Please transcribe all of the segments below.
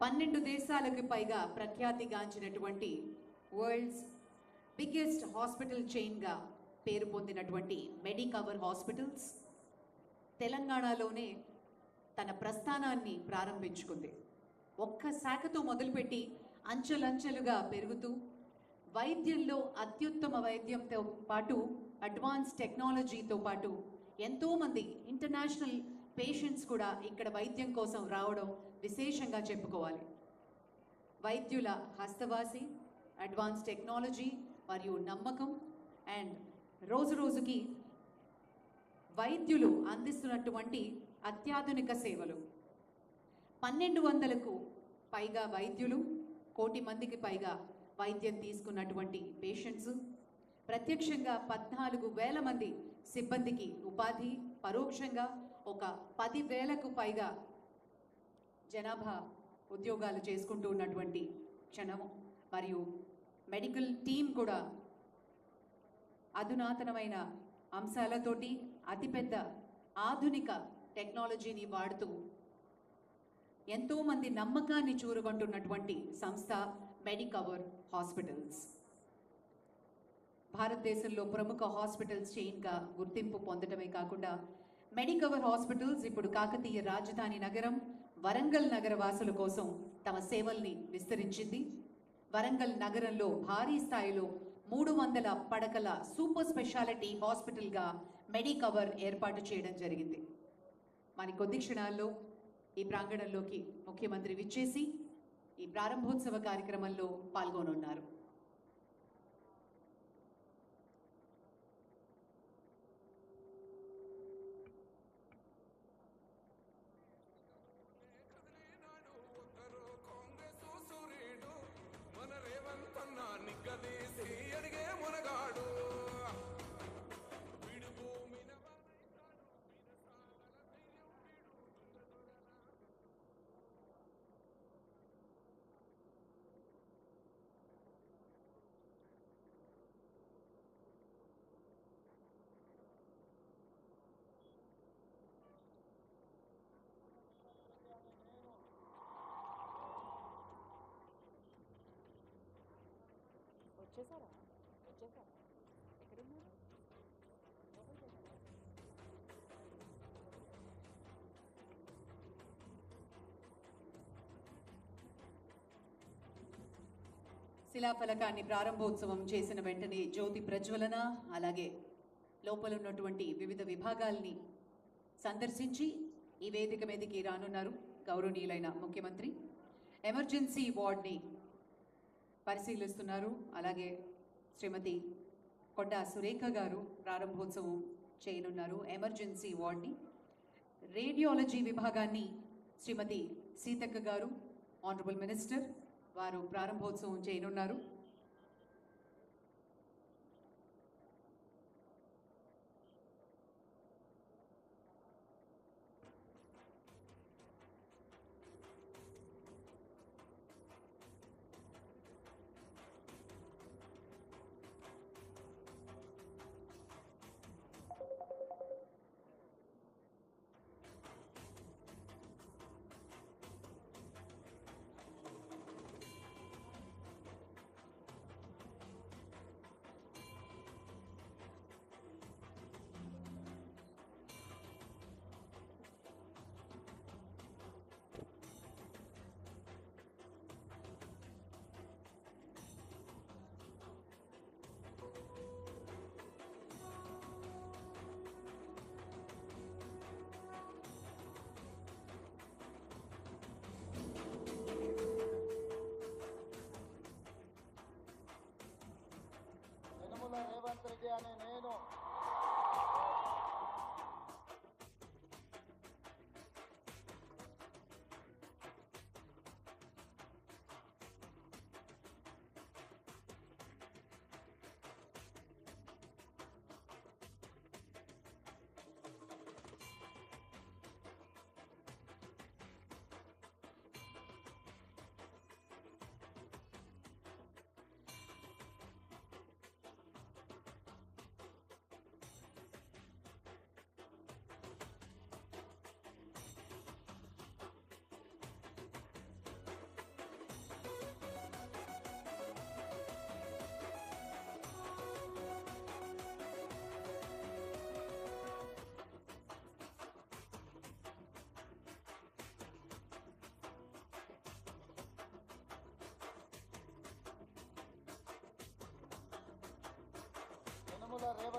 12 దేశాలకు పైగా ప్రఖ్యాతిగాంచినటువంటి world's biggest hospital చైన్గా పేరు పొందినటువంటి మెడికవర్ హాస్పిటల్స్ తెలంగాణలోనే తన ప్రస్థానాన్ని ప్రారంభించుకుంది. ఒక్క శాఖతో మొదలుపెట్టి అంచెలంచెలుగా పెరుగుతూ వైద్యంలో అత్యుత్తమ వైద్యంతో పాటు అడ్వాన్స్ టెక్నాలజీతో పాటు ఎంతోమంది ఇంటర్నేషనల్ పేషెంట్స్ కూడా ఇక్కడ వైద్యం కోసం రావడం విశేషంగా చెప్పుకోవాలి. వైద్యుల హస్తవాసి, అడ్వాన్స్ టెక్నాలజీ మరియు నమ్మకం అండ్ రోజు రోజుకి వైద్యులు అందిస్తున్నటువంటి అత్యాధునిక సేవలు. 1200కు పైగా వైద్యులు, 1 కోటి మందికి పైగా వైద్యం తీసుకున్నటువంటి పేషెంట్స్, ప్రత్యక్షంగా 14,000 మంది సిబ్బందికి ఉపాధి, పరోక్షంగా ఒక 10,000కు పైగా జనాభా ఉద్యోగాలు చేసుకుంటూ ఉన్నటువంటి క్షణము. మరియు మెడికల్ టీం కూడా అధునాతనమైన అంశాలతోటి అతిపెద్ద ఆధునిక టెక్నాలజీని వాడుతూ ఎంతోమంది నమ్మకాన్ని చూరగొంటున్నటువంటి సంస్థ మెడికవర్ హాస్పిటల్స్. భారతదేశంలో ప్రముఖ హాస్పిటల్స్ చైన్గా గుర్తింపు పొందడమే కాకుండా మెడికవర్ హాస్పిటల్స్ ఇప్పుడు కాకతీయ రాజధాని నగరం వరంగల్ నగర వాసుల కోసం తమ సేవల్ని విస్తరించింది. వరంగల్ నగరంలో భారీ స్థాయిలో 300 పడకల సూపర్ స్పెషాలిటీ హాస్పిటల్గా మెడికవర్ ఏర్పాటు చేయడం జరిగింది. మరి కొద్ది క్షణాల్లో ఈ ప్రాంగణంలోకి ముఖ్యమంత్రి విచ్చేసి ఈ ప్రారంభోత్సవ కార్యక్రమంలో పాల్గొనున్నారు. వచ్చేసారా ఎక్కడున్నారు? శిలాఫలకాన్ని ప్రారంభోత్సవం చేసిన వెంటనే జ్యోతి ప్రజ్వలన, అలాగే లోపల ఉన్నటువంటి వివిధ విభాగాల్ని సందర్శించి ఈ వేదిక మీదకి రానున్నారు గౌరవనీయులైన ముఖ్యమంత్రి. ఎమర్జెన్సీ వార్డ్ని పరిశీలిస్తున్నారు. అలాగే శ్రీమతి కొండా సురేఖ గారు ప్రారంభోత్సవం చేయనున్నారు ఎమర్జెన్సీ వార్డ్ని. రేడియాలజీ విభాగాన్ని శ్రీమతి సీతక్క గారు ఆనరబుల్ మినిస్టర్ వారు ప్రారంభోత్సవం చేయనున్నారు.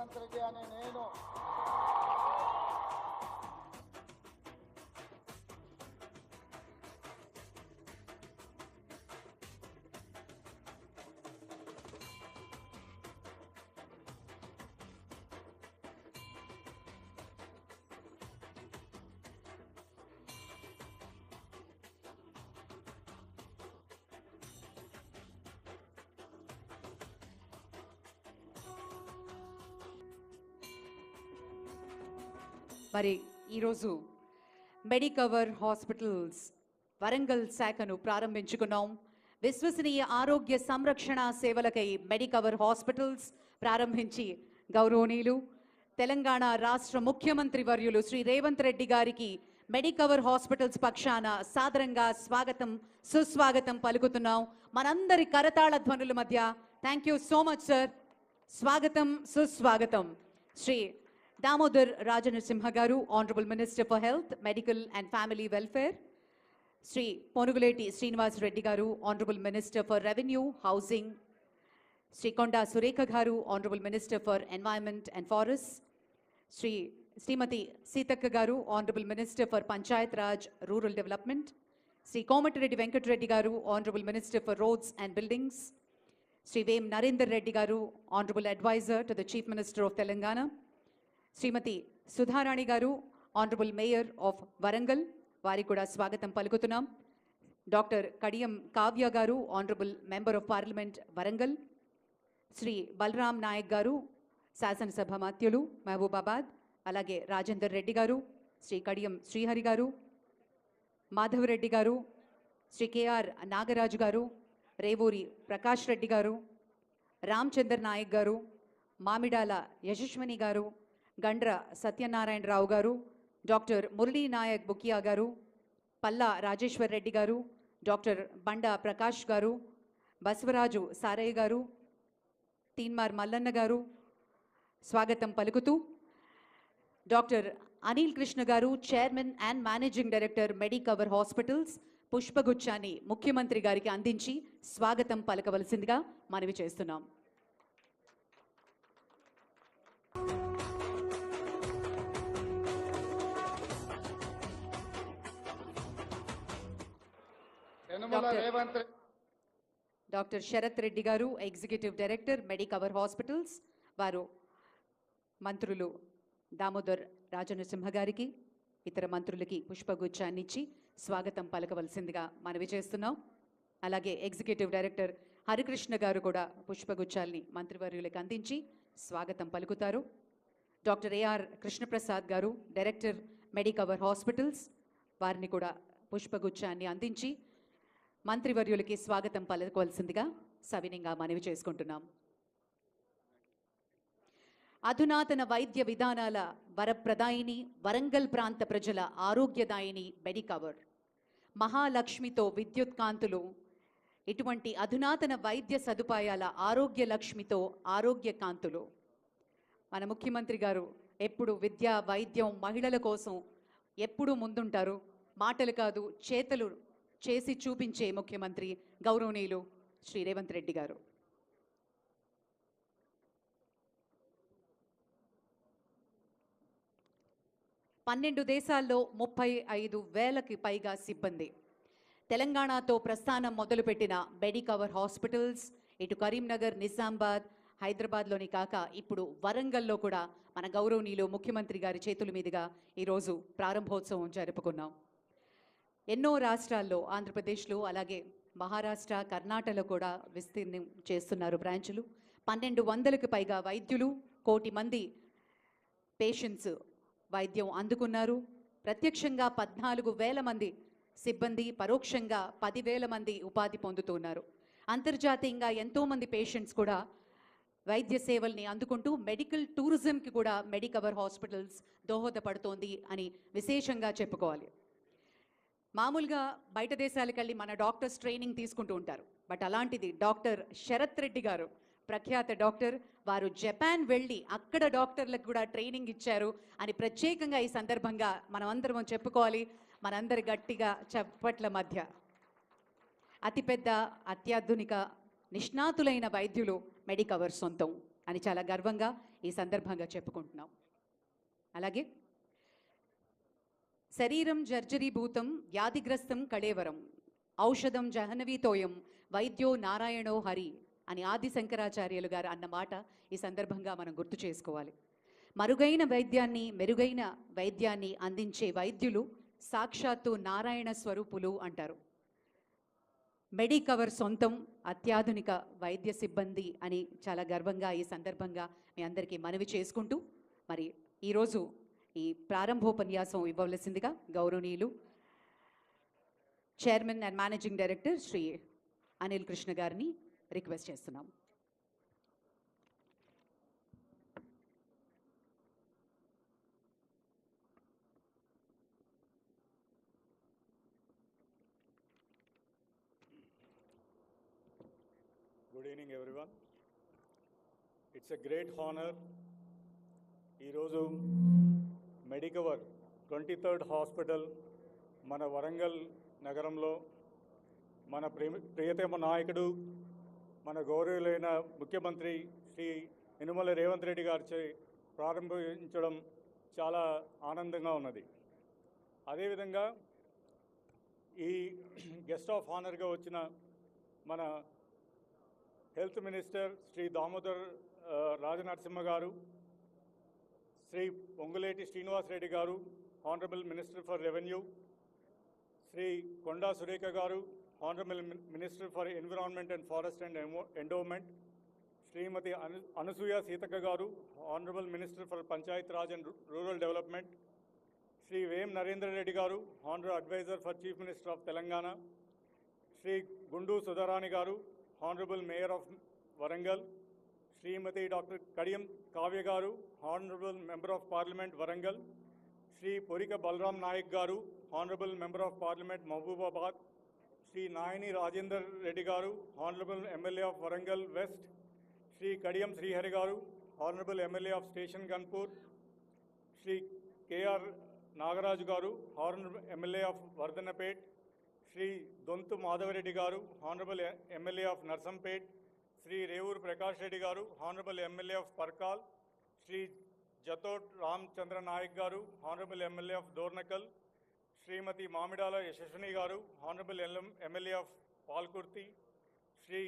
రేవంత్ రెడ్డి అనే నేను మరి ఈరోజు మెడికవర్ హాస్పిటల్స్ వరంగల్ శాఖను ప్రారంభించుకున్నాం. విశ్వసనీయ ఆరోగ్య సంరక్షణ సేవలకై మెడికవర్ హాస్పిటల్స్ ప్రారంభించి గౌరవనీయులు తెలంగాణ రాష్ట్ర ముఖ్యమంత్రి వర్యులు శ్రీ రేవంత్ రెడ్డి గారికి మెడికవర్ హాస్పిటల్స్ పక్షాన సాదరంగా స్వాగతం సుస్వాగతం పలుకుతున్నాం. మనందరి కరతాళ ధ్వనుల మధ్య thank you so much sir. స్వాగతం సుస్వాగతం. Shri Damodar Rajanarasimha garu, honourable minister for health, medical and family welfare. Shri Ponguleti Srinivas Reddy garu, honourable minister for revenue, housing. Shri Konda Surekha garu, honourable minister for environment and forest. Shrimati Seethakka garu, honourable minister for Panchayat Raj, rural development. Shri Komatireddy Venkatreddy garu, honourable minister for roads and buildings. Shri Vem Narender Reddy garu, honourable advisor to the chief minister of Telangana. Shrimati Sudharani garu, honourable mayor of Warangal, వారికి కూడా స్వాగతం పలుకుతున్నాం. Doctor Kadiyam Kavya garu, honourable member of parliament Warangal. Shri Balram Naik garu, శాసనసభ మాత్యులు మహబూబాబాద్. అలాగే రాజేందర్ రెడ్డి గారు, శ్రీ కడియం శ్రీహరి గారు, మాధవరెడ్డి గారు, Shri K R Nagaraju గారు, రేవూరి ప్రకాష్ రెడ్డి గారు, రామచందర్ నాయక్ గారు, మామిడాల యశస్విని గారు, గండ్ర సత్యనారాయణరావు గారు, డాక్టర్ మురళీ నాయక్ బుకియా గారు, పల్లా రాజేశ్వర్ రెడ్డి గారు, డాక్టర్ బండా ప్రకాష్ గారు, బసవరాజు సారయ్య గారు, తీన్మార్ మల్లన్న గారు స్వాగతం పలుకుతూ, doctor Anil Krishna garu, chairman and managing director Medicover hospitals, పుష్పగుచ్చాన్ని ముఖ్యమంత్రి గారికి అందించి స్వాగతం పలకవలసిందిగా మనవి చేస్తున్నాం. డాక్టర్ శరత్ రెడ్డి గారు, ఎగ్జిక్యూటివ్ డైరెక్టర్ మెడికవర్ హాస్పిటల్స్, వారు మంత్రులు దామోదర్ రాజనరసింహ గారికి, ఇతర మంత్రులకి పుష్పగుచ్చాన్ని ఇచ్చి స్వాగతం పలకవలసిందిగా మనవి చేస్తున్నాం. అలాగే ఎగ్జిక్యూటివ్ డైరెక్టర్ హరికృష్ణ గారు కూడా పుష్పగుచ్చాల్ని మంత్రివర్యులకు అందించి స్వాగతం పలుకుతారు. డాక్టర్ ఏఆర్ కృష్ణప్రసాద్ గారు, డైరెక్టర్ మెడికవర్ హాస్పిటల్స్, వారిని కూడా పుష్పగుచ్చాన్ని అందించి మంత్రివర్యులకి స్వాగతం పలకవలసిందిగా సవినయంగా మనవి చేసుకుంటున్నాం. అధునాతన వైద్య విధానాల వరప్రదాయిని, వరంగల్ ప్రాంత ప్రజల ఆరోగ్యదాయిని మెడికవర్, మహాలక్ష్మితో విద్యుత్ కాంతులు, ఇటువంటి అధునాతన వైద్య సదుపాయాల ఆరోగ్య లక్ష్మితో ఆరోగ్య కాంతులు. మన ముఖ్యమంత్రి గారు ఎప్పుడు విద్య, వైద్యం, మహిళల కోసం ఎప్పుడూ ముందుంటారు. మాటలు కాదు, చేతలు చేసి చూపించే ముఖ్యమంత్రి గౌరవనీయులు శ్రీ రేవంత్ రెడ్డి గారు. పన్నెండు దేశాల్లో 35,000కి పైగా సిబ్బంది. తెలంగాణతో ప్రస్థానం మొదలుపెట్టిన మెడికవర్ హాస్పిటల్స్ ఇటు కరీంనగర్, నిజామాబాద్, హైదరాబాద్లోని కాక ఇప్పుడు వరంగల్లో కూడా మన గౌరవనీయులు ముఖ్యమంత్రి గారి చేతుల మీదుగా ఈరోజు ప్రారంభోత్సవం జరుపుకున్నాం. ఎన్నో రాష్ట్రాల్లో, ఆంధ్రప్రదేశ్లో, అలాగే మహారాష్ట్ర, కర్ణాటకలో కూడా విస్తీర్ణం చేస్తున్నారు బ్రాంచులు. 1200కి పైగా వైద్యులు, 1 కోటి మంది పేషెంట్స్ వైద్యం అందుకున్నారు. ప్రత్యక్షంగా 14,000 మంది సిబ్బంది, పరోక్షంగా 10,000 మంది ఉపాధి పొందుతున్నారు. అంతర్జాతీయంగా ఎంతోమంది పేషెంట్స్ కూడా వైద్య సేవల్ని అందుకుంటూ మెడికల్ టూరిజంకి కూడా మెడికవర్ హాస్పిటల్స్ దోహదపడుతోంది అని విశేషంగా చెప్పుకోవాలి. మామూలుగా బయట దేశాలకు వెళ్ళి మన డాక్టర్స్ ట్రైనింగ్ తీసుకుంటూ ఉంటారు. బట్ అలాంటిది డాక్టర్ శరత్ రెడ్డి గారు, ప్రఖ్యాత డాక్టర్, వారు జపాన్ వెళ్ళి అక్కడ డాక్టర్లకు కూడా ట్రైనింగ్ ఇచ్చారు అని ప్రత్యేకంగా ఈ సందర్భంగా మనం అందరం చెప్పుకోవాలి. మనందరి గట్టిగా చప్పట్ల మధ్య అతిపెద్ద, అత్యాధునిక, నిష్ణాతులైన వైద్యులు మెడికవర్ సొంతం. అని చాలా గర్వంగా ఈ సందర్భంగా చెప్పుకుంటున్నాం. అలాగే శరీరం జర్జరీభూతం వ్యాధిగ్రస్తం కళేవరం ఔషధం జహనవీతోయం వైద్యో నారాయణో హరి అని ఆది శంకరాచార్యులు గారు అన్న మాట ఈ సందర్భంగా మనం గుర్తు చేసుకోవాలి. మెరుగైన వైద్యాన్ని అందించే వైద్యులు సాక్షాత్తు నారాయణ స్వరూపులు అంటారు. మెడికవర్ సొంతం అత్యాధునిక వైద్య సిబ్బంది అని చాలా గర్వంగా ఈ సందర్భంగా మీ అందరికీ మనవి చేసుకుంటూ, మరి ఈరోజు ఈ ప్రారంభోపన్యాసం ఇవ్వవలసిందిగా గౌరవనీయులు chairman and managing director Shri Anil Krishna గారిని రిక్వెస్ట్ చేస్తున్నాం. Good evening, everyone. It's a great honor. ఈరోజు మెడికవర్ 23rd హాస్పిటల్ మన వరంగల్ నగరంలో మన ప్రియతమ నాయకుడు మన గౌరవులైన ముఖ్యమంత్రి శ్రీ యనుమల రేవంత్ రెడ్డి గారిచే ప్రారంభించడం చాలా ఆనందంగా ఉన్నది. అదేవిధంగా ఈ గెస్ట్ ఆఫ్ ఆనర్గా వచ్చిన మన health minister Shri Damodar Rajanarasimha garu, Shri Ponguleti Srinivas Reddy garu honourable minister for revenue, Shri Konda Surekha garu honourable minister for environment and forest and endowment, Shrimati Anasuya Seethakka garu honourable minister for Panchayat Raj and rural development, Shri Vem Narendra Reddy garu honourable advisor for chief minister of Telangana, Shri Gundu Sudharani garu honourable mayor of Warangal, Shrimati doctor Kadiyam Kavya garu honourable member of parliament Warangal, Shri Porika Balram Naik garu honourable member of parliament Mahabubabad, Shri Nayini Rajender Reddy garu honourable MLA of Warangal west, Shri Kadiyam Srihari garu honourable MLA of Station Ghanpur, Shri K R Nagaraju garu honourable MLA of Wardhannapet, Shri Donthu Madhavareddy garu honourable MLA of Narsampet, Shri Revuri Prakash Reddy garu honourable MLA of Parkal, Shri Jatoth Ramachandra Naik garu honourable MLA of Dornakal, Shrimati Mamidala Yashaswini గారు honourable MLA of Palakurthi, Shri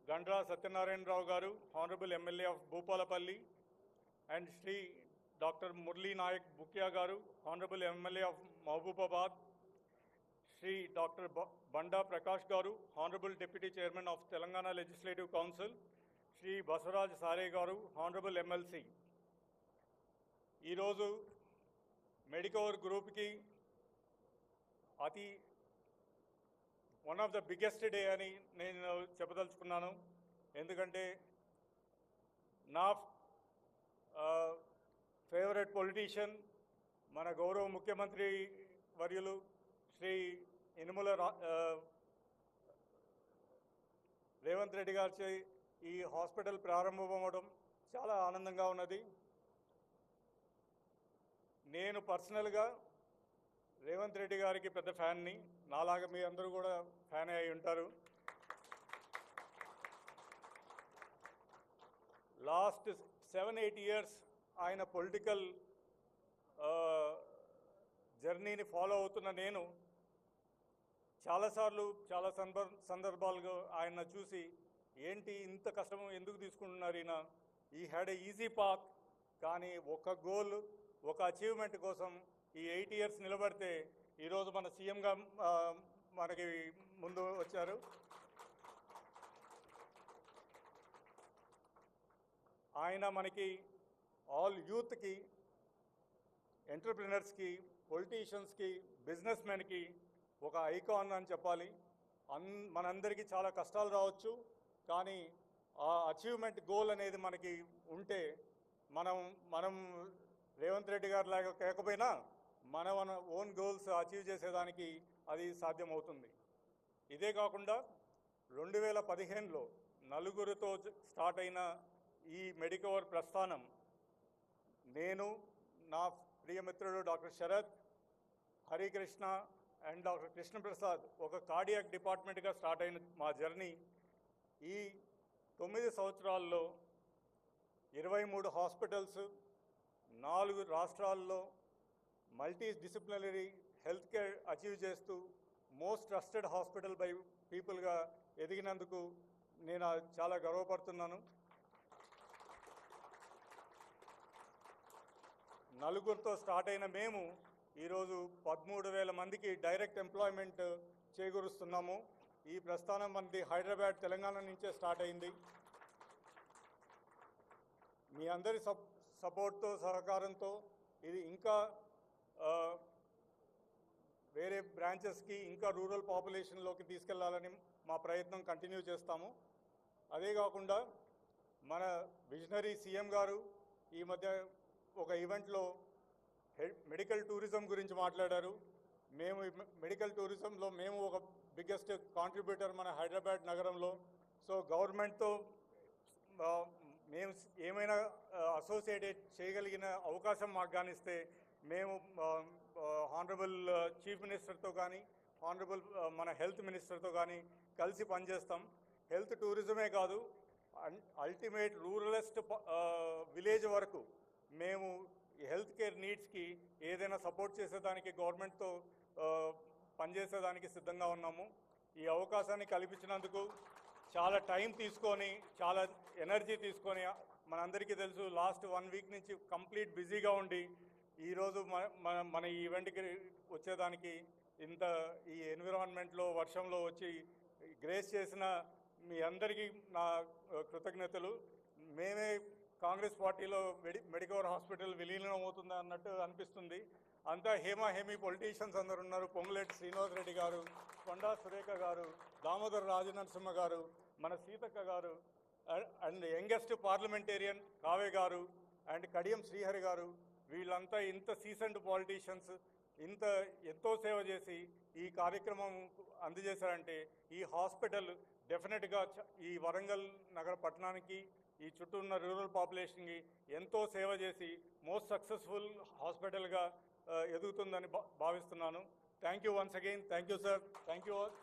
Gandra Satyanarayanarao garu honourable MLA of Bhupalpally, and Shri doctor Murali Naik Bukya garu honourable MLA of Mahabubabad, Shri doctor Banda Prakash garu honourable deputy chairman of Telangana legislative council, Shri Basavaraj Sare garu honourable MLC. ఈరోజు Medicover గ్రూప్కి one of the biggest day అని నేను చెప్పదలుచుకున్నాను. ఎందుకంటే నా favourite politician మన గౌరవ ముఖ్యమంత్రి వర్యులు శ్రీ యనుమల రేవంత్ రెడ్డి గారిచే ఈ హాస్పిటల్ ప్రారంభమవడం చాలా ఆనందంగా ఉన్నది. నేను పర్సనల్గా రేవంత్ రెడ్డి గారికి పెద్ద ఫ్యాన్ని, నాలాగా మీ అందరూ కూడా ఫ్యాన్ అయి ఉంటారు. లాస్ట్ 7-8 ఇయర్స్ ఆయన పొలిటికల్ జర్నీని ఫాలో అవుతున్న నేను చాలాసార్లు చాలా సందర్భాలుగా ఆయన చూసి ఏంటి ఇంత కష్టం ఎందుకు తీసుకుంటున్నారు ఈయన, ఈ హ్యాడ్ ఏ ఈజీ పాత్, కానీ ఒక గోల్ ఒక అచీవ్మెంట్ కోసం ఈ 8 ఇయర్స్ నిలబడితే ఈరోజు మన సీఎంగా మనకి ముందు వచ్చారు. ఆయన మనకి ఆల్ యూత్కి, ఎంటర్ప్రినర్స్కి, పొలిటీషియన్స్కి, బిజినెస్ మెన్కి ఒక ఐకాన్ అని చెప్పాలి. మనందరికీ చాలా కష్టాలు రావచ్చు, కానీ ఆ అచీవ్మెంట్ గోల్ అనేది మనకి ఉంటే మనం రేవంత్ రెడ్డి గారి లాగా కాకపోయినా మన ఓన్ గోల్స్ అచీవ్ చేసేదానికి అది సాధ్యమవుతుంది. ఇదే కాకుండా 2015లో నలుగురితో స్టార్ట్ అయిన ఈ మెడికవర్ ప్రస్థానం నేను, నా ప్రియమిత్రుడు doctor Sharath, Harikrishna and doctor Krishnaprasad ఒక కార్డియాక్ డిపార్ట్మెంట్గా స్టార్ట్ అయిన మా జర్నీ ఈ 9 సంవత్సరాల్లో 23 హాస్పిటల్స్, 4 రాష్ట్రాల్లో multi disciplinary health care achieve చేస్తూ మోస్ట్ ట్రస్టెడ్ హాస్పిటల్ బై పీపుల్గా ఎదిగినందుకు నేను చాలా గర్వపడుతున్నాను. నలుగురితో స్టార్ట్ అయిన మేము ఈరోజు 13,000 మందికి డైరెక్ట్ ఎంప్లాయ్మెంట్ చేకూరుస్తున్నాము. ఈ ప్రస్థానం మనది హైదరాబాద్, తెలంగాణ నుంచే స్టార్ట్ అయింది. మీ అందరి సపోర్ట్తో, సహకారంతో ఇది ఇంకా వేరే బ్రాంచెస్కి, ఇంకా రూరల్ పాపులేషన్లోకి తీసుకెళ్లాలని మా ప్రయత్నం కంటిన్యూ చేస్తాము. అదే కాకుండా మన విజనరీ సీఎం గారు ఈ మధ్య ఒక ఈవెంట్లో మెడికల్ టూరిజం గురించి మాట్లాడారు. మేము మెడికల్ టూరిజంలో మేము ఒక బిగ్గెస్ట్ కాంట్రిబ్యూటర్ మన హైదరాబాద్ నగరంలో. సో గవర్నమెంట్తో మేము ఏమైనా అసోసియేట్ చేయగలిగిన అవకాశం మాకు కానిస్తే మేము హానరబుల్ చీఫ్ మినిస్టర్తో కానీ, హానరబుల్ మన హెల్త్ మినిస్టర్తో కానీ కలిసి పనిచేస్తాం. హెల్త్ టూరిజమే కాదు, అల్టిమేట్ రూరలెస్ట్ విలేజ్ వరకు మేము హెల్త్ కేర్ నీడ్స్కి ఏదైనా సపోర్ట్ చేసేదానికి గవర్నమెంట్తో పనిచేసేదానికి సిద్ధంగా ఉన్నాము. ఈ అవకాశాన్ని కల్పించినందుకు చాలా టైం తీసుకొని, చాలా ఎనర్జీ తీసుకొని, మనందరికీ తెలుసు లాస్ట్ 1 వీక్ నుంచి కంప్లీట్ బిజీగా ఉండి ఈరోజు మన ఈ ఈవెంట్కి వచ్చేదానికి ఇంత ఈ ఎన్విరాన్మెంట్లో వర్షంలో వచ్చి గ్రేస్ చేసిన మీ అందరికీ నా కృతజ్ఞతలు. మేమే కాంగ్రెస్ పార్టీలో మెడికవర్ హాస్పిటల్ విలీనం అవుతుందా అన్నట్టు అనిపిస్తుంది. అంతా హేమీ పొలిటీషియన్స్ అందరు ఉన్నారు. పొంగులేటి శ్రీనివాస్ రెడ్డి గారు, కొండా సురేఖ గారు, దామోదర్ రాజనరసింహ గారు, మన సీతక్క గారు, అండ్ యంగెస్ట్ పార్లమెంటేరియన్ కావే గారు, అండ్ కడియం శ్రీహరి గారు, వీళ్ళంతా ఇంత సీజన్డ్ పాలిటీషియన్స్ ఎంతో సేవ చేసి ఈ కార్యక్రమం అందజేశారంటే ఈ హాస్పిటల్ డెఫినెట్గా ఈ వరంగల్ నగర పట్టణానికి, ఈ చుట్టూ ఉన్న రూరల్ పాపులేషన్కి ఎంతో సేవ చేసి మోస్ట్ సక్సెస్ఫుల్ హాస్పిటల్గా ఎదుగుతుందని భావిస్తున్నాను. Thank you once again. Thank you sir. Thank you all.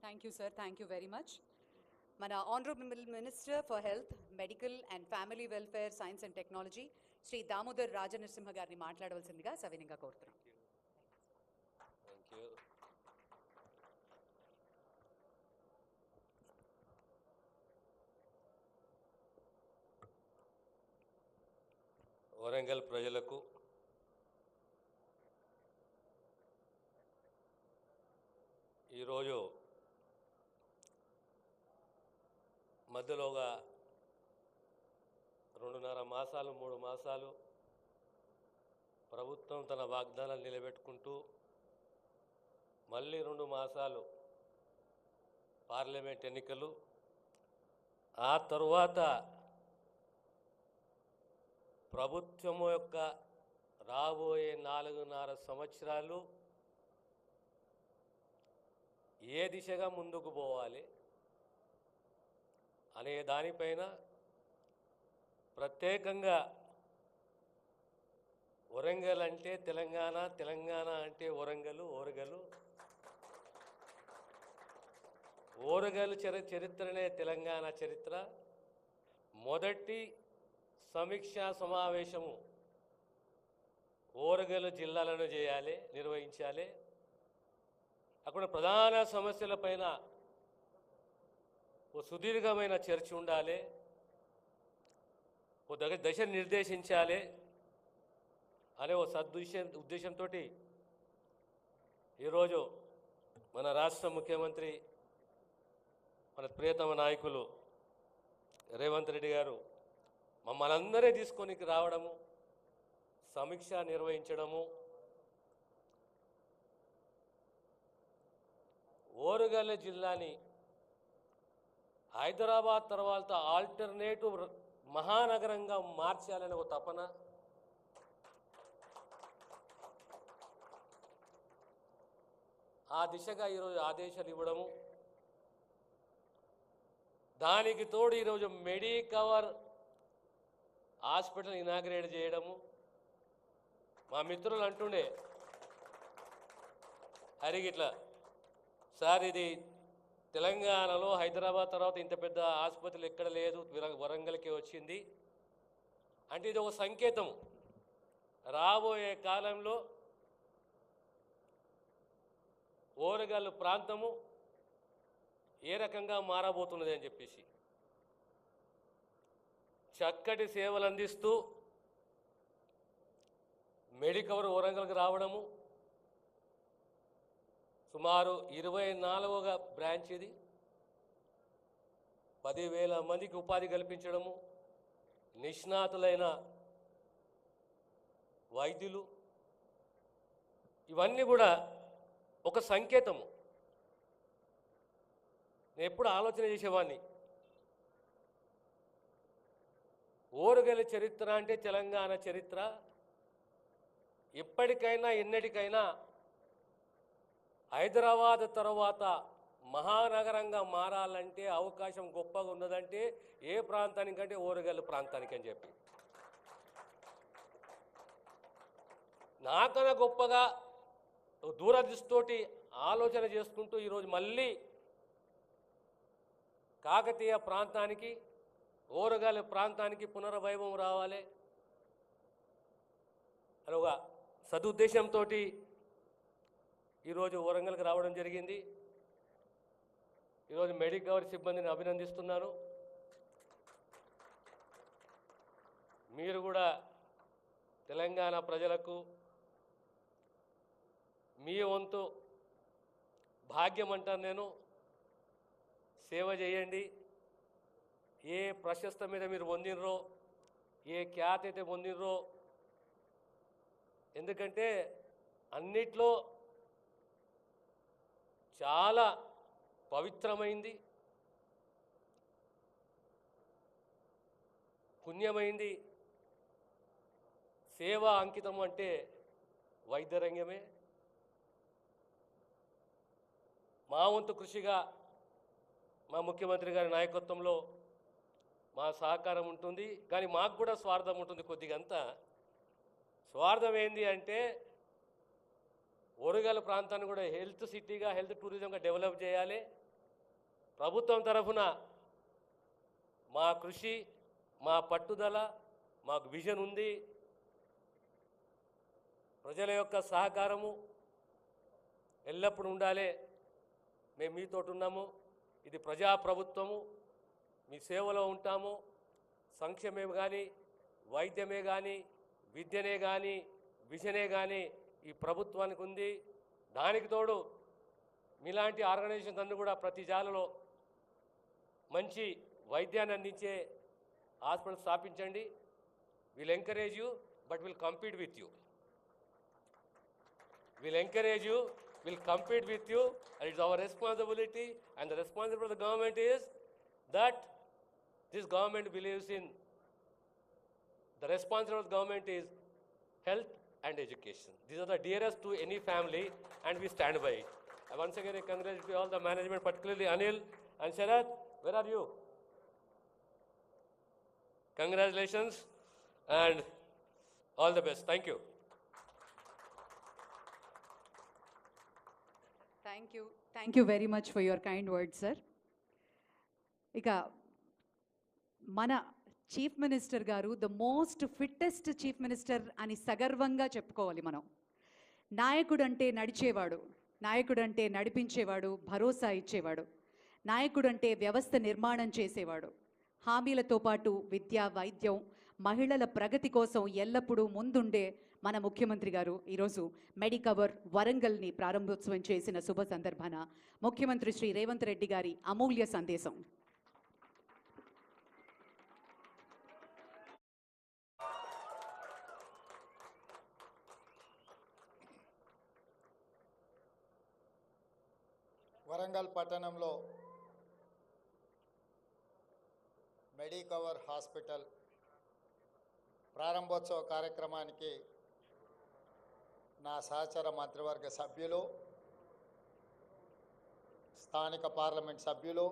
Thank you, sir. Thank you very much. Mana Honorable Minister for Health, Medical and Family Welfare, Science and Technology, Sri Damodar Rajanarasimha గారిని మాట్లాడవలసిందిగా సవినయంగా కోరుతున్నాం. Thank you. Warangal ప్రజలకు ఈరోజు మధ్యలోగా 2.5 మాసాలు 3 మాసాలు ప్రభుత్వం తన వాగ్దానాలు నిలబెట్టుకుంటూ మళ్ళీ 2 మాసాలు పార్లమెంట్ ఎన్నికలు, ఆ తరువాత ప్రభుత్వం యొక్క రాబోయే 4.5 సంవత్సరాలు ఏ దిశగా ముందుకు పోవాలి అనే దానిపైన ప్రత్యేకంగా వరంగల్ అంటే తెలంగాణ, తెలంగాణ అంటే వరంగల్, ఓరగల్ చరిత్రనే తెలంగాణ చరిత్ర. మొదటి సమీక్షా సమావేశము ఓరగల్ జిల్లాలను నిర్వహించాలి. అక్కడ ప్రధాన సమస్యలపైన ఓ సుదీర్ఘమైన చర్చ ఉండాలి, ఓ దశ నిర్దేశించాలి అనే ఓ ఉద్దేశంతో ఈరోజు మన రాష్ట్ర ముఖ్యమంత్రి, మన ప్రియతమ నాయకులు రేవంత్ రెడ్డి గారు మమ్మల్ని అందరే తీసుకొని రావడము, సమీక్ష నిర్వహించడము, ఓరుగల్ జిల్లాని హైదరాబాద్ తర్వాత ఆల్టర్నేటివ్ మహానగరంగా మార్చాలనే ఒక తపన, ఆ దిశగా ఈరోజు ఆదేశాలు ఇవ్వడము, దానికి తోడు ఈరోజు మెడికవర్ హాస్పిటల్ ఇనాగ్రేట్ చేయడము. మా మిత్రులు అంటుండే, అరిగిట్లా సార్ ఇది తెలంగాణలో హైదరాబాద్ తర్వాత ఇంత పెద్ద ఆసుపత్రులు ఎక్కడ లేదు, వరంగల్కే వచ్చింది. అంటే ఇది ఒక సంకేతం, రాబోయే కాలంలో ఓరగల్లు ప్రాంతము ఏ రకంగా మారబోతున్నది అని చెప్పేసి చక్కటి సేవలు అందిస్తూ మెడికవర్ వరంగల్కి రావడము, సుమారు 24వ బ్రాంచ్ ఇది, 10,000 మందికి ఉపాధి కల్పించడము, నిష్ణాతులైన వైద్యులు, ఇవన్నీ కూడా ఒక సంకేతము. నేను ఎప్పుడు ఆలోచన చేసేవాడిని, ఓరుగల్లు చరిత్ర అంటే తెలంగాణ చరిత్ర ఎప్పటికైనా ఎన్నటికైనా హైదరాబాద్ తర్వాత మహానగరంగా మారాలంటే అవకాశం గొప్పగా ఉన్నదంటే ఏ ప్రాంతానికంటే ఓరుగల్లు ప్రాంతానికి అని చెప్పి నాకన్నా గొప్పగా దూరదృష్టితోటి ఆలోచన చేసుకుంటూ ఈరోజు మళ్ళీ కాకతీయ ప్రాంతానికి, ఓరుగల్లు ప్రాంతానికి పునర్వైభవం రావాలి అని ఒక సదుద్దేశంతో ఈరోజు వరంగల్కి రావడం జరిగింది. ఈరోజు మెడికవర్ సిబ్బందిని అభినందిస్తున్నాను. మీరు కూడా తెలంగాణ ప్రజలకు మీ వంతు భాగ్యం అంటాను నేను, సేవ చేయండి. ఏ ప్రశస్త మీద మీరు పొందినరో, ఏ ఖ్యాతి అయితే పొందినరో, ఎందుకంటే అన్నిట్లో చాలా పవిత్రమైంది, పుణ్యమైంది, సేవా అంకితం అంటే వైద్యరంగమే. మా వంతు కృషిగా మా ముఖ్యమంత్రి గారి నాయకత్వంలో మా సహకారం ఉంటుంది. కానీ మాకు కూడా స్వార్థం ఉంటుంది కొద్దిగంతా. స్వార్థం ఏంది అంటే ఓరుగల్లు ప్రాంతాన్ని కూడా హెల్త్ సిటీగా, హెల్త్ టూరిజంగా డెవలప్ చేయాలి. ప్రభుత్వం తరఫున మా కృషి, మా పట్టుదల, మాకు విజన్ ఉంది. ప్రజల యొక్క సహకారము ఎల్లప్పుడూ ఉండాలి. మేము మీతో ఉన్నాము. ఇది ప్రజాప్రభుత్వము, మీ సేవలో ఉంటాము. సంక్షేమమే కానీ, వైద్యమే కానీ, విద్యనే కానీ, విజనే కానీ ఈ ప్రభుత్వానికి ఉంది. దానికి తోడు మీలాంటి ఆర్గనైజేషన్స్ అన్నీ కూడా ప్రతి జిల్లాలో మంచి వైద్యాన్ని అందించే హాస్పిటల్ స్థాపించండి. Will encourage you but will compete with you. We'll encourage you, we'll compete with you, and it's our responsibility, and the responsibility of the government is that this government believes in, the responsibility of the government is health and education. These are the dearest to any family, and we stand by it. And once again, I congratulate all the management, particularly Anil and Sharad. Where are you? Congratulations and all the best. Thank you. Thank you very much for your kind word sir. ఇక మన chief minister గారు the most fittest chief minister అని సగర్వంగా చెప్పుకోవాలి మనం. నాయకుడు అంటే నడిచేవాడు, నాయకుడు అంటే నడిపించేవాడు, భరోసా ఇచ్చేవాడు, నాయకుడు అంటే వ్యవస్థ నిర్మాణం చేసేవాడు. హామీలతో పాటు విద్య, వైద్యం, మహిళల ప్రగతి కోసం ఎల్లప్పుడూ ముందుండే మన ముఖ్యమంత్రి గారు ఈరోజు మెడికవర్ వరంగల్ని ప్రారంభోత్సవం చేసిన శుభ సందర్భాన ముఖ్యమంత్రి శ్రీ రేవంత్ రెడ్డి గారి అమూల్య సందేశం. వరంగల్ పట్టణంలో మెడికవర్ హాస్పిటల్ ప్రారంభోత్సవ కార్యక్రమానికి నా సహచర మంత్రివర్గ సభ్యులు, స్థానిక పార్లమెంట్ సభ్యులు,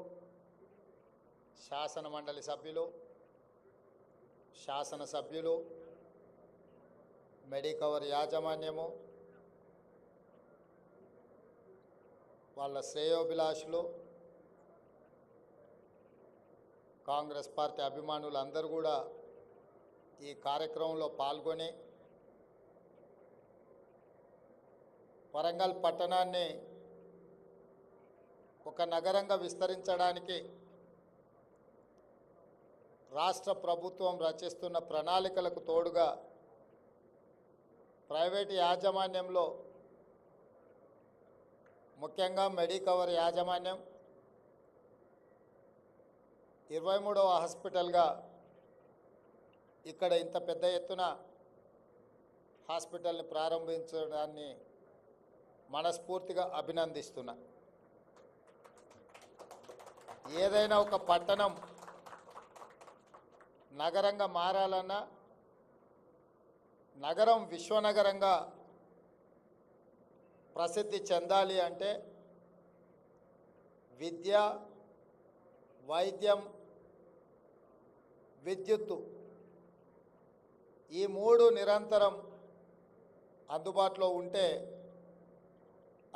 శాసన మండలి సభ్యులు, శాసనసభ్యులు, మెడికవర్ యాజమాన్యము, వాళ్ళ శ్రేయోభిలాషులు, కాంగ్రెస్ పార్టీ అభిమానులు అందరూ కూడా ఈ కార్యక్రమంలో పాల్గొని వరంగల్ పట్టణాన్ని ఒక నగరంగా విస్తరించడానికి రాష్ట్ర ప్రభుత్వం రచిస్తున్న ప్రణాళికలకు తోడుగా ప్రైవేటు యాజమాన్యంలో ముఖ్యంగా మెడికవర్ యాజమాన్యం 23వ హాస్పిటల్గా ఇక్కడ ఇంత పెద్ద ఎత్తున హాస్పిటల్ని ప్రారంభించడాన్ని మనస్ఫూర్తిగా అభినందిస్తున్నా. ఏదైనా ఒక పట్టణం నగరంగా మారాలన్నా, నగరం విశ్వనగరంగా ప్రసిద్ధి చెందాలి అంటే విద్య, వైద్యం, విద్యుత్తు ఈ మూడు నిరంతరం అందుబాటులో ఉంటే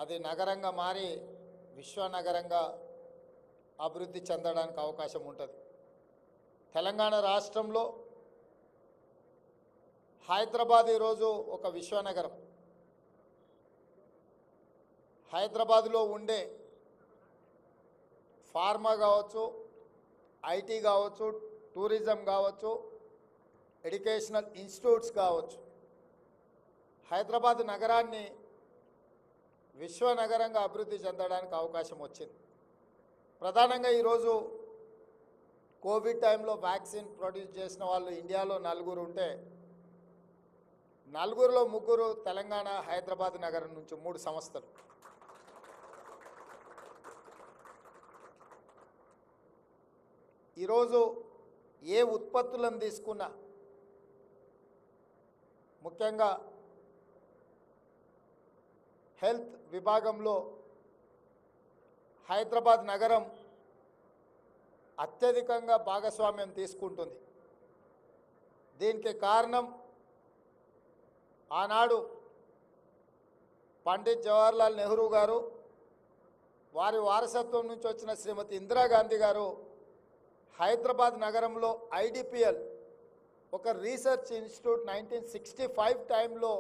అది నగరంగా మారి విశ్వనగరంగా అభివృద్ధి చెందడానికి అవకాశం ఉంటుంది. తెలంగాణ రాష్ట్రంలో హైదరాబాద్ ఈరోజు ఒక విశ్వనగరం. హైదరాబాద్లో ఉండే ఫార్మా కావచ్చు, ఐటీ కావచ్చు, టూరిజం కావచ్చు, ఎడ్యుకేషనల్ ఇన్స్టిట్యూట్స్ కావచ్చు, హైదరాబాద్ నగరాన్ని విశ్వనగరంగా అభివృద్ధి చెందడానికి అవకాశం వచ్చింది. ప్రధానంగా ఈరోజు కోవిడ్ టైంలో వ్యాక్సిన్ ప్రొడ్యూస్ చేసిన వాళ్ళు ఇండియాలో 4 ఉంటే 4లో 3 తెలంగాణ హైదరాబాద్ నగరం నుంచి 3 సంస్థలు. ఈరోజు ఏ ఉత్పత్తులను తీసుకున్నా, ముఖ్యంగా హెల్త్ విభాగంలో హైదరాబాద్ నగరం అత్యధికంగా భాగస్వామ్యం తీసుకుంటుంది. దీనికి కారణం ఆనాడు పండిత్ జవహర్లాల్ నెహ్రూ గారు, వారి వారసత్వం నుంచి వచ్చిన శ్రీమతి ఇందిరాగాంధీ గారు హైదరాబాద్ నగరంలో ఐడిపిఎల్ ఒక రీసెర్చ్ ఇన్స్టిట్యూట్ 1965 టైంలో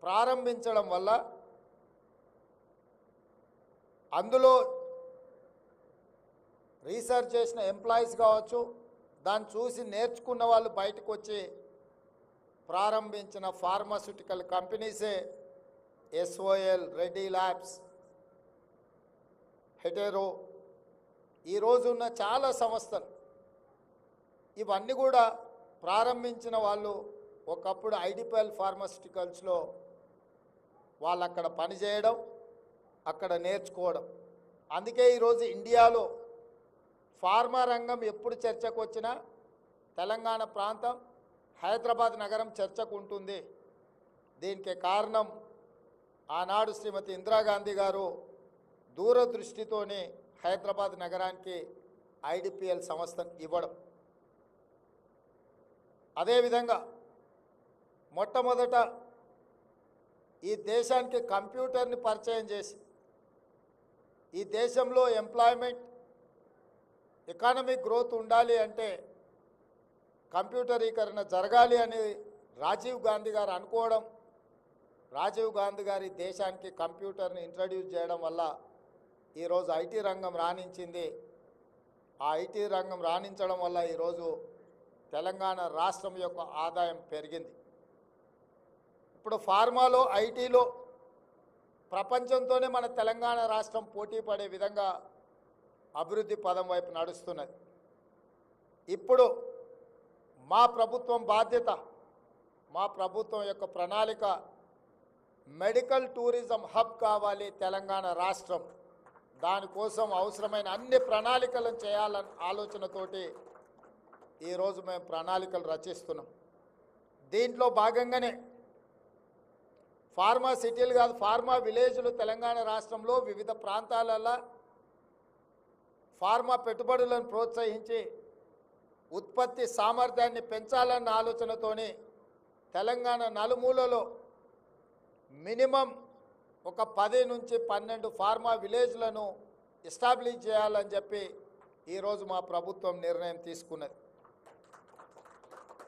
ప్రారంభించడం వల్ల అందులో రీసెర్చ్ చేసిన ఎంప్లాయీస్ కావచ్చు, దాన్ని చూసి నేర్చుకున్న వాళ్ళు బయటకు వచ్చి ప్రారంభించిన ఫార్మాస్యూటికల్ కంపెనీసే ఎస్ఓఎల్, రెడ్డి ల్యాబ్స్, హెటెరో, ఈరోజు ఉన్న చాలా సంస్థలు. ఇవన్నీ కూడా ప్రారంభించిన వాళ్ళు ఒకప్పుడు ఐడిపిఎల్ ఫార్మాస్యూటికల్స్లో వాళ్ళు అక్కడ పనిచేయడం, అక్కడ నేర్చుకోవడం. అందుకే ఈరోజు ఇండియాలో ఫార్మా రంగం ఎప్పుడు చర్చకు వచ్చినా తెలంగాణ ప్రాంతం, హైదరాబాద్ నగరం చర్చకు ఉంటుంది. దీనికి కారణం ఆనాడు శ్రీమతి ఇందిరాగాంధీ గారు దూరదృష్టితోనే హైదరాబాద్ నగరానికి ఐడిపిఎల్ సంస్థను ఇవ్వడం. అదేవిధంగా మొట్టమొదట ఈ దేశానికి కంప్యూటర్ని పరిచయం చేసి ఈ దేశంలో ఎంప్లాయ్మెంట్, ఎకానమిక్ గ్రోత్ ఉండాలి అంటే కంప్యూటరీకరణ జరగాలి అని రాజీవ్ గాంధీ గారు అనుకోవడం, రాజీవ్ గాంధీ గారి దేశానికి కంప్యూటర్ని ఇంట్రడ్యూస్ చేయడం వల్ల ఈరోజు ఐటీ రంగం రాణించింది. ఆ ఐటీ రంగం రాణించడం వల్ల ఈరోజు తెలంగాణ రాష్ట్రం యొక్క ఆదాయం పెరిగింది. ఇప్పుడు ఫార్మాలో, ఐటీలో ప్రపంచంతోనే మన తెలంగాణ రాష్ట్రం పోటీ పడే విధంగా అభివృద్ధి పదం వైపు నడుస్తున్నది. ఇప్పుడు మా ప్రభుత్వం బాధ్యత, మా ప్రభుత్వం యొక్క ప్రణాళిక మెడికల్ టూరిజం హబ్ కావాలి తెలంగాణ రాష్ట్రం. దానికోసం అవసరమైన అన్ని ప్రణాళికలను చేయాలన్న ఆలోచనతోటి ఈరోజు మేము ప్రణాళికలు రచిస్తున్నాం. దీంట్లో భాగంగానే ఫార్మా సిటీలు కాదు, ఫార్మా విలేజ్లు తెలంగాణ రాష్ట్రంలో వివిధ ప్రాంతాలలో ఫార్మా పెట్టుబడులను ప్రోత్సహించి ఉత్పత్తి సామర్థ్యాన్ని పెంచాలన్న ఆలోచనతోని తెలంగాణ నలుమూలలో మినిమం ఒక 10 నుంచి 12 ఫార్మా విలేజ్లను ఎస్టాబ్లిష్ చేయాలని చెప్పి ఈరోజు మా ప్రభుత్వం నిర్ణయం తీసుకున్నది.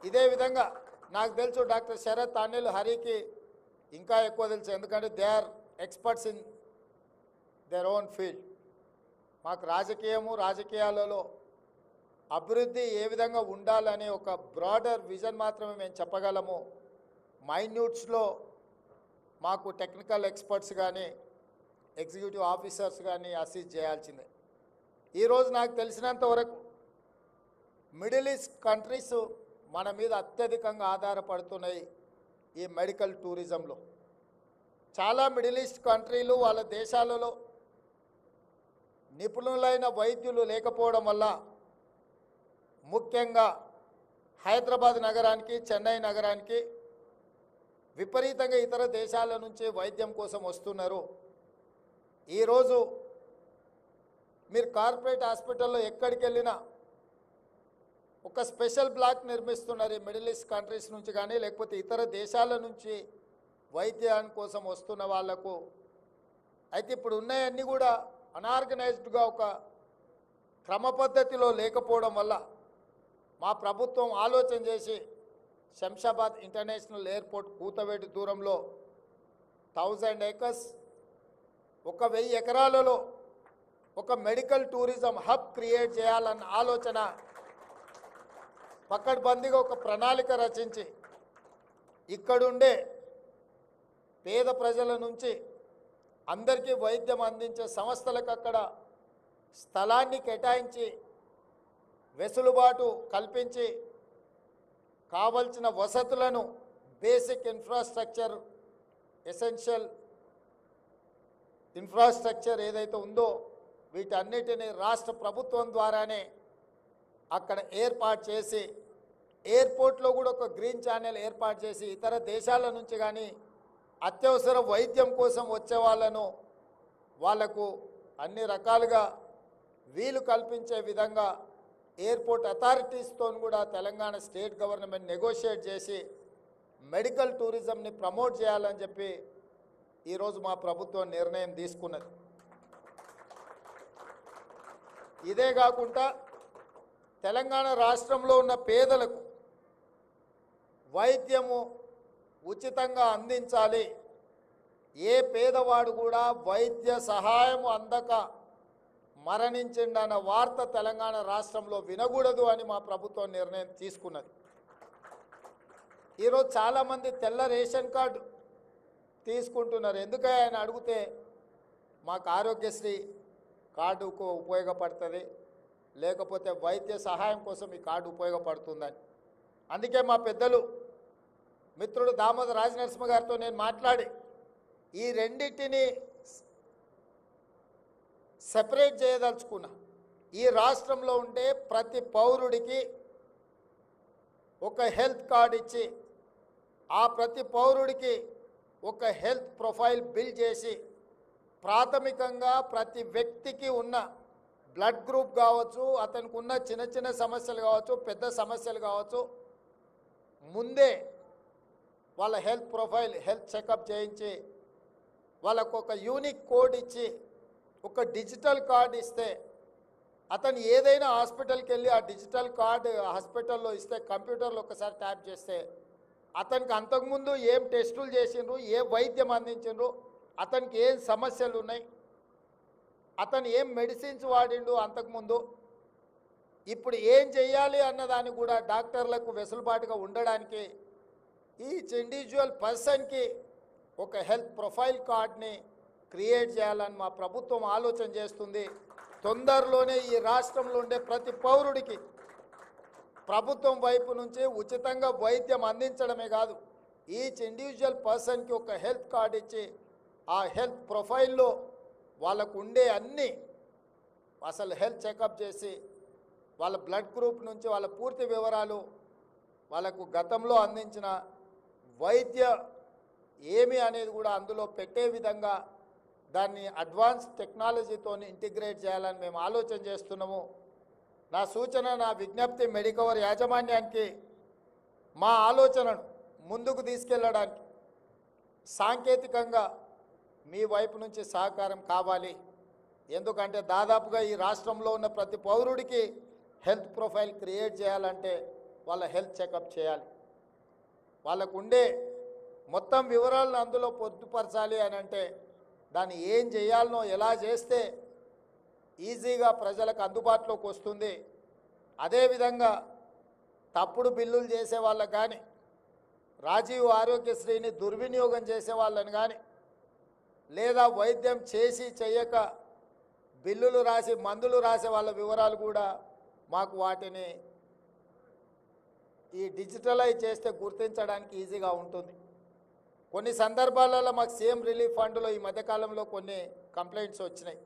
ఇదే విధంగా నాకు తెలుసు డాక్టర్ శరత్, అనిల్, హరికి ఇంకా ఎక్కువ తెలుసు, ఎందుకంటే they are experts in their own field. మాకు రాజకీయాలలో అభివృద్ధి ఏ విధంగా ఉండాలనే ఒక బ్రాడర్ విజన్ మాత్రమే మేము చెప్పగలము. మైన్యూట్స్లో మాకు టెక్నికల్ ఎక్స్పర్ట్స్ కానీ ఎగ్జిక్యూటివ్ ఆఫీసర్స్ కానీ అసిస్ట్ చేయాల్సిందే. ఈరోజు నాకు తెలిసినంత వరకు మిడిల్ ఈస్ట్ కంట్రీస్ మన మీద అత్యధికంగా ఆధారపడుతున్నాయి ఈ మెడికల్ టూరిజంలో. చాలా మిడిల్ ఈస్ట్ కంట్రీలు వాళ్ళ దేశాలలో నిపుణులైన వైద్యులు లేకపోవడం వల్ల, ముఖ్యంగా హైదరాబాద్ నగరానికి, చెన్నై నగరానికి విపరీతంగా ఇతర దేశాల నుంచి వైద్యం కోసం వస్తున్నారు. ఈరోజు మీరు కార్పొరేట్ హాస్పిటల్లో ఎక్కడికి వెళ్ళినా ఒక స్పెషల్ బ్లాక్ నిర్మిస్తున్నారు ఈ మిడిల్ ఈస్ట్ కంట్రీస్ నుంచి కానీ లేకపోతే ఇతర దేశాల నుంచి వైద్యాని కోసం వస్తున్న వాళ్లకు. అయితే ఇప్పుడు ఉన్నాయన్నీ కూడా అనార్గనైజ్డ్గా ఒక క్రమ పద్ధతిలో లేకపోవడం వల్ల మా ప్రభుత్వం ఆలోచన చేసి శంషాబాద్ ఇంటర్నేషనల్ ఎయిర్పోర్ట్ కూతవేటు దూరంలో 1000 acres 1000 ఎకరాలలో ఒక మెడికల్ టూరిజం హబ్ క్రియేట్ చేయాలన్న ఆలోచన పకడ్బందీగా ఒక ప్రణాళిక రచించి ఇక్కడుండే పేద ప్రజల నుంచి అందరికీ వైద్యం అందించే సంస్థలకు అక్కడ స్థలాన్ని కేటాయించి వెసులుబాటు కల్పించి కావలసిన వసతులను, బేసిక్ ఇన్ఫ్రాస్ట్రక్చర్, ఎసెన్షియల్ ఇన్ఫ్రాస్ట్రక్చర్ ఏదైతే ఉందో వీటన్నిటిని రాష్ట్ర ప్రభుత్వం ద్వారానే అక్కడ ఏర్పాటు చేసి, ఎయిర్పోర్ట్లో కూడా ఒక గ్రీన్ ఛానల్ ఏర్పాటు చేసి ఇతర దేశాల నుంచి కానీ అత్యవసర వైద్యం కోసం వచ్చే వాళ్లకు అన్ని రకాలుగా వీలు కల్పించే విధంగా ఎయిర్పోర్ట్ అథారిటీస్తో కూడా తెలంగాణ స్టేట్ గవర్నమెంట్ నెగోషియేట్ చేసి మెడికల్ టూరిజంని ప్రమోట్ చేయాలని చెప్పి ఈరోజు మా ప్రభుత్వం నిర్ణయం తీసుకున్నది. ఇదే కాకుండా తెలంగాణ రాష్ట్రంలో ఉన్న పేదలకు వైద్యము ఉచితంగా అందించాలి. ఏ పేదవాడు కూడా వైద్య సహాయం అందక మరణించిందన్న వార్త తెలంగాణ రాష్ట్రంలో వినకూడదు అని మా ప్రభుత్వం నిర్ణయం తీసుకున్నది. ఈరోజు చాలామంది తెల్ల రేషన్ కార్డు తీసుకుంటున్నారు. ఎందుకని ఆయన అడిగితే మాకు ఆరోగ్యశ్రీ కార్డుకు ఉపయోగపడుతుంది, లేకపోతే వైద్య సహాయం కోసం ఈ కార్డు ఉపయోగపడుతుందని. అందుకే మా పెద్దలు మిత్రుడు దామోదర్ రాజనరసింహ గారితో నేను మాట్లాడి ఈ రెండింటిని సెపరేట్ చేయదలుచుకున్నా. ఈ రాష్ట్రంలో ఉండే ప్రతి పౌరుడికి ఒక హెల్త్ కార్డు ఇచ్చి ఆ ప్రతి పౌరుడికి ఒక హెల్త్ ప్రొఫైల్ బిల్డ్ చేసి ప్రాథమికంగా ప్రతి వ్యక్తికి ఉన్న బ్లడ్ గ్రూప్ కావచ్చు, అతనికి ఉన్న చిన్న చిన్న సమస్యలు కావచ్చు, పెద్ద సమస్యలు కావచ్చు, ముందే వాళ్ళ హెల్త్ ప్రొఫైల్, హెల్త్ చెకప్ చేయించి వాళ్ళకు ఒక యూనిక్ కోడ్ ఇచ్చి ఒక డిజిటల్ కార్డు ఇస్తే అతను ఏదైనా హాస్పిటల్కి వెళ్ళి ఆ డిజిటల్ కార్డు హాస్పిటల్లో ఇస్తే కంప్యూటర్లో ఒకసారి ట్యాప్ చేస్తే అతనికి అంతకుముందు ఏం టెస్టులు చేసిండ్రు, ఏ వైద్యం అందించిండ్రు, అతనికి ఏం సమస్యలు ఉన్నాయి, అతను ఏం మెడిసిన్స్ వాడిండు అంతకుముందు, ఇప్పుడు ఏం చెయ్యాలి అన్నదాన్ని కూడా డాక్టర్లకు వెసులుబాటుగా ఉండడానికి ఈచ్ ఇండివిజువల్ పర్సన్కి ఒక హెల్త్ ప్రొఫైల్ కార్డ్ని క్రియేట్ చేయాలని మా ప్రభుత్వం ఆలోచన చేస్తుంది. తొందరలోనే ఈ రాష్ట్రంలో ఉండే ప్రతి పౌరుడికి ప్రభుత్వం వైపు నుంచి ఉచితంగా వైద్యం అందించడమే కాదు, ఈచ్ ఇండివిజువల్ పర్సన్కి ఒక హెల్త్ కార్డ్ ఇచ్చి ఆ హెల్త్ ప్రొఫైల్లో వాళ్ళకు ఉండే అన్ని అసలు హెల్త్ చెకప్ చేసి వాళ్ళ బ్లడ్ గ్రూప్ నుంచి వాళ్ళ పూర్తి వివరాలు, వాళ్ళకు గతంలో అందించిన వైద్య ఏమి అనేది కూడా అందులో పెట్టే విధంగా దాన్ని అడ్వాన్స్ టెక్నాలజీతో ఇంటిగ్రేట్ చేయాలని మేము ఆలోచన చేస్తున్నాము. నా సూచన, నా విజ్ఞప్తి మెడికవర్ యాజమాన్యానికి మా ఆలోచనను ముందుకు తీసుకెళ్ళడానికి సాంకేతికంగా మీ వైపు నుంచి సహకారం కావాలి. ఎందుకంటే దాదాపుగా ఈ రాష్ట్రంలో ఉన్న ప్రతి పౌరుడికి హెల్త్ ప్రొఫైల్ క్రియేట్ చేయాలంటే వాళ్ళ హెల్త్ చెకప్ చేయాలి. వాళ్ళకు ఉండే మొత్తం వివరాలను అందులో పొందుపరచాలి అని అంటే దాన్ని ఏం చేయాలనో, ఎలా చేస్తే ఈజీగా ప్రజలకు అందుబాటులోకి వస్తుంది. అదేవిధంగా తప్పుడు బిల్లులు చేసే వాళ్ళకు కానీ, రాజీవ్ ఆరోగ్యశ్రీని దుర్వినియోగం చేసే వాళ్ళని కానీ, లేదా వైద్యం చేసి చేయక బిల్లులు రాసి మందులు రాసే వాళ్ళ వివరాలు కూడా మాకు వాటిని ఈ డిజిటలైజ్ చేస్తే గుర్తించడానికి ఈజీగా ఉంటుంది. కొన్ని సందర్భాలలో మాకు సీఎం రిలీఫ్ ఫండ్లో ఈ మధ్యకాలంలో కొన్ని కంప్లైంట్స్ వచ్చినాయి.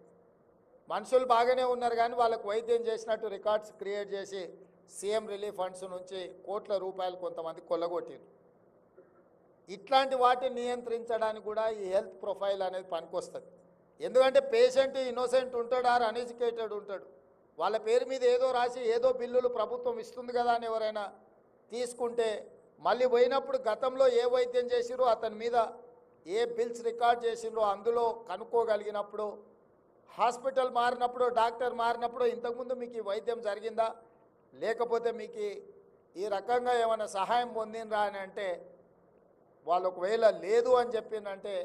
మనుషులు బాగానే ఉన్నారు కానీ వాళ్ళకు వైద్యం చేసినట్టు రికార్డ్స్ క్రియేట్ చేసి సీఎం రిలీఫ్ ఫండ్స్ నుంచి కోట్ల రూపాయలు కొంతమంది కొల్లగొట్టారు. ఇట్లాంటి వాటిని నియంత్రించడానికి కూడా ఈ హెల్త్ ప్రొఫైల్ అనేది పనికొస్తుంది. ఎందుకంటే పేషెంట్ ఇన్నోసెంట్ ఉంటాడు, ఆర్ అన్ఎడ్యుకేటెడ్ ఉంటాడు. వాళ్ళ పేరు మీద ఏదో రాసి ఏదో బిల్లులు ప్రభుత్వం ఇస్తుంది కదా అని ఎవరైనా తీసుకుంటే మళ్ళీ పోయినప్పుడు గతంలో ఏ వైద్యం చేసిరో అతని మీద ఏ బిల్స్ రికార్డ్ చేసిరో అందులో కనుక్కోగలిగినప్పుడు, హాస్పిటల్ మారినప్పుడు, డాక్టర్ మారినప్పుడు ఇంతకుముందు మీకు ఈ వైద్యం జరిగిందా, లేకపోతే మీకు ఈ రకంగా ఏమైనా సహాయం పొందినరా అని అంటే వాళ్ళు ఒకవేళ లేదు అని చెప్పిందంటే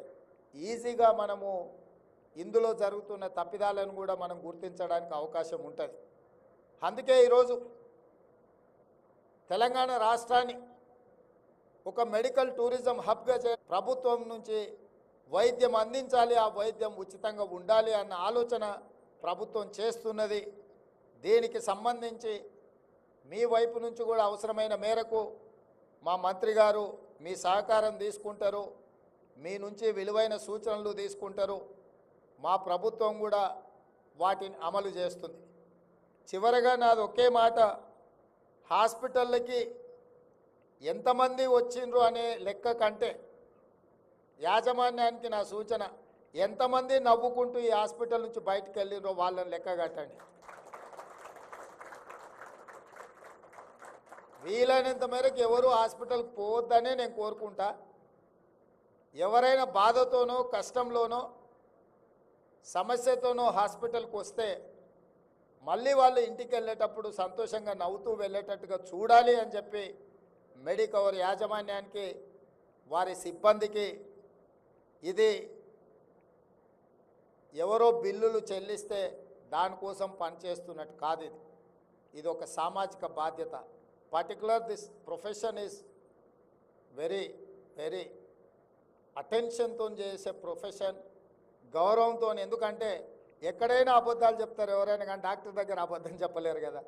ఈజీగా మనము ఇందులో జరుగుతున్న తప్పిదాలను కూడా మనం గుర్తించడానికి అవకాశం ఉంటుంది. అందుకే ఈరోజు తెలంగాణ రాష్ట్రాన్ని ఒక మెడికల్ టూరిజం హబ్గా ప్రభుత్వం నుంచి వైద్యం అందించాలి, ఆ వైద్యం ఉచితంగా ఉండాలి అన్న ఆలోచన ప్రభుత్వం చేస్తున్నది. దీనికి సంబంధించి మీ వైపు నుంచి కూడా అవసరమైన మేరకు మా మంత్రి గారు మీ సహకారం తీసుకుంటారు, మీ నుంచి విలువైన సూచనలు తీసుకుంటారు. మా ప్రభుత్వం కూడా వాటిని అమలు చేస్తుంది. చివరగా నాది ఒకే మాట, హాస్పిటళ్ళకి ఎంతమంది వచ్చిండ్రు అనే లెక్క కంటే యాజమాన్యానికి నా సూచన, ఎంతమంది నవ్వుకుంటూ ఈ హాస్పిటల్ నుంచి బయటకు వెళ్ళిండ్రో వాళ్ళని లెక్క కట్టండి. వీలైనంత మేరకు ఎవరు హాస్పిటల్కి పోవద్దనే నేను కోరుకుంటా. ఎవరైనా బాధతోనో కష్టంలోనో సమస్యతోనో హాస్పిటల్కి వస్తే మళ్ళీ వాళ్ళు ఇంటికి వెళ్ళేటప్పుడు సంతోషంగా నవ్వుతూ వెళ్ళేటట్టుగా చూడాలి అని చెప్పి మెడికవర్ యాజమాన్యానికి, వారి సిబ్బందికి, ఇది ఎవరో బిల్లులు చెల్లిస్తే దానికోసం పనిచేస్తున్నట్టు కాదు. ఇది ఒక సామాజిక బాధ్యత. Particular this profession is very very అటెన్షన్తో చేసే ప్రొఫెషన్, గౌరవంతో. ఎందుకంటే ఎక్కడైనా అబద్ధాలు చెప్తారు ఎవరైనా, కానీ డాక్టర్ దగ్గర అబద్ధం చెప్పలేరు కదా.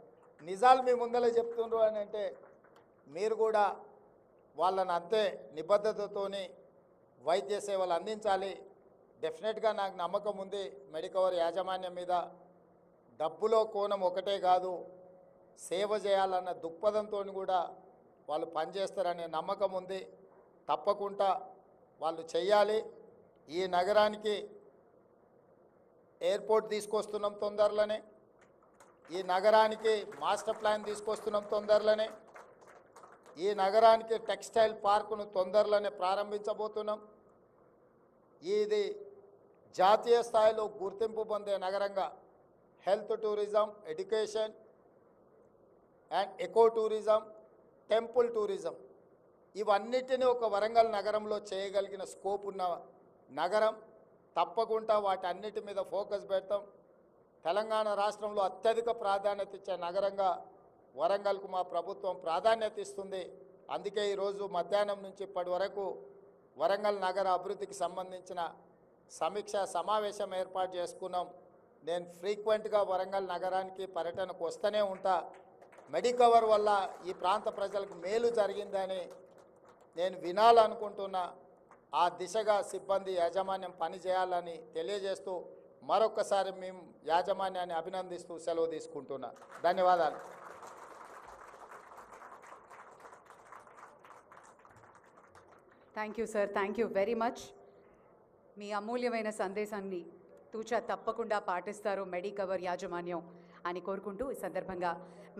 నిజాలు మీ ముందరే చెప్తుండ్రు అని అంటే మీరు కూడా వాళ్ళని అంతే నిబద్ధతతోని వైద్య సేవలు అందించాలి. డెఫినెట్గా నాకు నమ్మకం ఉంది మెడికవర్ యాజమాన్యం మీద. డబ్బులో కోణం ఒకటే కాదు, సేవ చేయాలన్న దృక్పథంతో కూడా వాళ్ళు పనిచేస్తారనే నమ్మకం ఉంది. తప్పకుండా వాళ్ళు చెయ్యాలి. ఈ నగరానికి ఎయిర్పోర్ట్ తీసుకొస్తున్నాం తొందరలోనే, ఈ నగరానికి మాస్టర్ ప్లాన్ తీసుకొస్తున్నాం తొందరలోనే, ఈ నగరానికి టెక్స్టైల్ పార్కును తొందరలోనే ప్రారంభించబోతున్నాం. ఇది జాతీయ స్థాయిలో గుర్తింపు పొందే నగరంగా health tourism, education and eco tourism, temple tourism, ఇవన్నిటినీ ఒక వరంగల్ నగరంలో చేయగలిగిన స్కోప్ ఉన్న నగరం. తప్పకుండా వాటి అన్నిటి మీద ఫోకస్ పెడతాం. తెలంగాణ రాష్ట్రంలో అత్యధిక ప్రాధాన్యత ఇచ్చే నగరంగా వరంగల్కు మా ప్రభుత్వం ప్రాధాన్యత ఇస్తుంది. అందుకే ఈరోజు మధ్యాహ్నం నుంచి ఇప్పటి వరకు వరంగల్ నగర అభివృద్ధికి సంబంధించిన సమీక్ష సమావేశం ఏర్పాటు చేసుకున్నాం. నేను ఫ్రీక్వెంట్గా వరంగల్ నగరానికి పర్యటనకు వస్తూనే ఉంటా. మెడికవర్ వల్ల ఈ ప్రాంత ప్రజలకు మేలు జరిగిందని నేను వినాలనుకుంటున్నా. ఆ దిశగా సిబ్బంది యాజమాన్యం పనిచేయాలని తెలియజేస్తూ మరొకసారి మేము యాజమాన్యాన్ని అభినందిస్తూ సెలవు తీసుకుంటున్నా. ధన్యవాదాలు. Thank you sir, thank you very much. మీ అమూల్యమైన సందేశాన్ని తూచా తప్పకుండా పాటిస్తారు మెడికవర్ యాజమాన్యం అని కోరుకుంటూ ఈ సందర్భంగా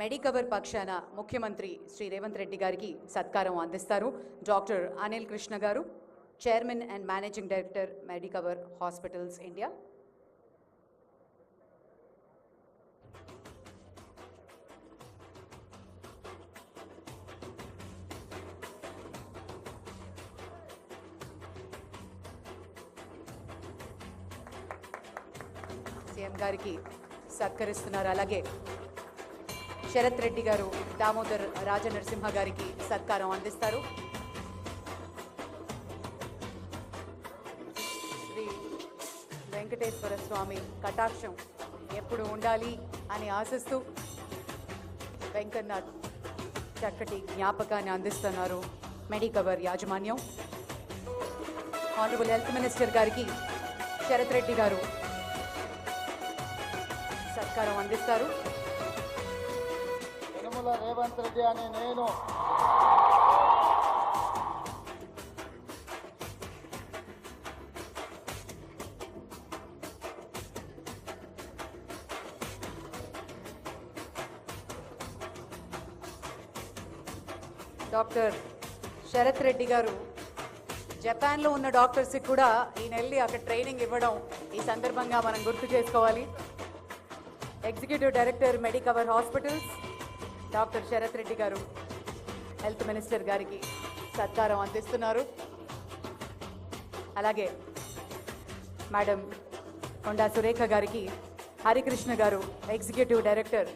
మెడికవర్ పక్షాన ముఖ్యమంత్రి శ్రీ రేవంత్ రెడ్డి గారికి సత్కారం అందిస్తారు doctor Anil Krishna garu, chairman and managing director Medicover hospitals India. CM గారికి సత్కరిస్తున్నారు. అలాగే శరత్ రెడ్డి గారు దామోదర్ రాజనరసింహ గారికి సత్కారం అందిస్తారు. శ్రీ వెంకటేశ్వర స్వామి కటాక్షం ఎప్పుడు ఉండాలి అని ఆశిస్తూ వెంకన్నథ్ చక్కటి జ్ఞాపకాన్ని అందిస్తున్నారు మెడికవర్ యాజమాన్యం. ఆనరబుల్ హెల్త్ మినిస్టర్ గారికి శరత్ రెడ్డి గారు సత్కారం అందిస్తారు. యనమల రేవంత్ రెడ్డి అనే నేను డాక్టర్ శరత్ రెడ్డి గారు జపాన్లో ఉన్న డాక్టర్స్కి కూడా ఈయన వెళ్ళి అక్కడ ట్రైనింగ్ ఇవ్వడం ఈ సందర్భంగా మనం గుర్తు చేసుకోవాలి. Executive director Medicover hospitals doctor Sharath Reddy garu health minister గారికి సత్కారం అందిస్తున్నారు. అలాగే మేడం కొండా సురేఖ గారికి హరికృష్ణ గారు ఎగ్జిక్యూటివ్ డైరెక్టర్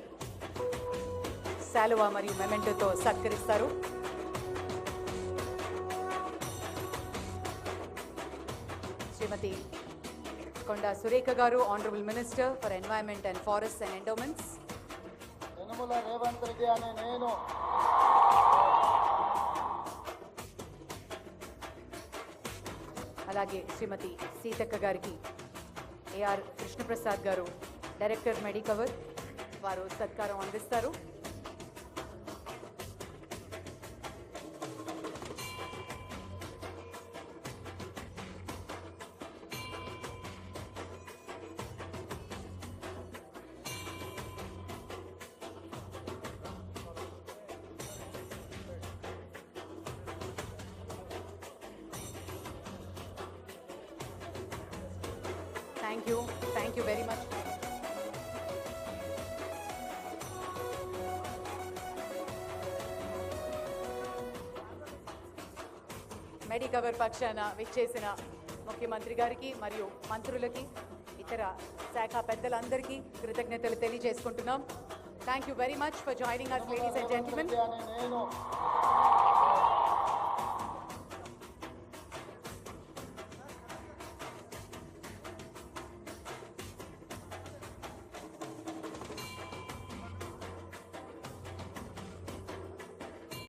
శాలువా మరియు మెమెంటోతో సత్కరిస్తారు. శ్రీమతి కొండా Surekha garu honourable minister for environment and forest and endowments. Yanamala Revanth Reddy అనే నేను అలాగే శ్రీమతి సీతక్క గారికి ఏఆర్ కృష్ణప్రసాద్ గారు డైరెక్టర్ మెడికవర్ వారు సత్కారం అందిస్తారు. Thank you very much. Medicover పక్షాన విచ్చేసిన ముఖ్యమంత్రి గారికి మరియు మంత్రులకి ఇతర శాఖ పెద్దలందరికీ కృతజ్ఞతలు తెలియజేసుకుంటున్నాం. Thank you very much for joining us, ladies and gentlemen. అనే నేను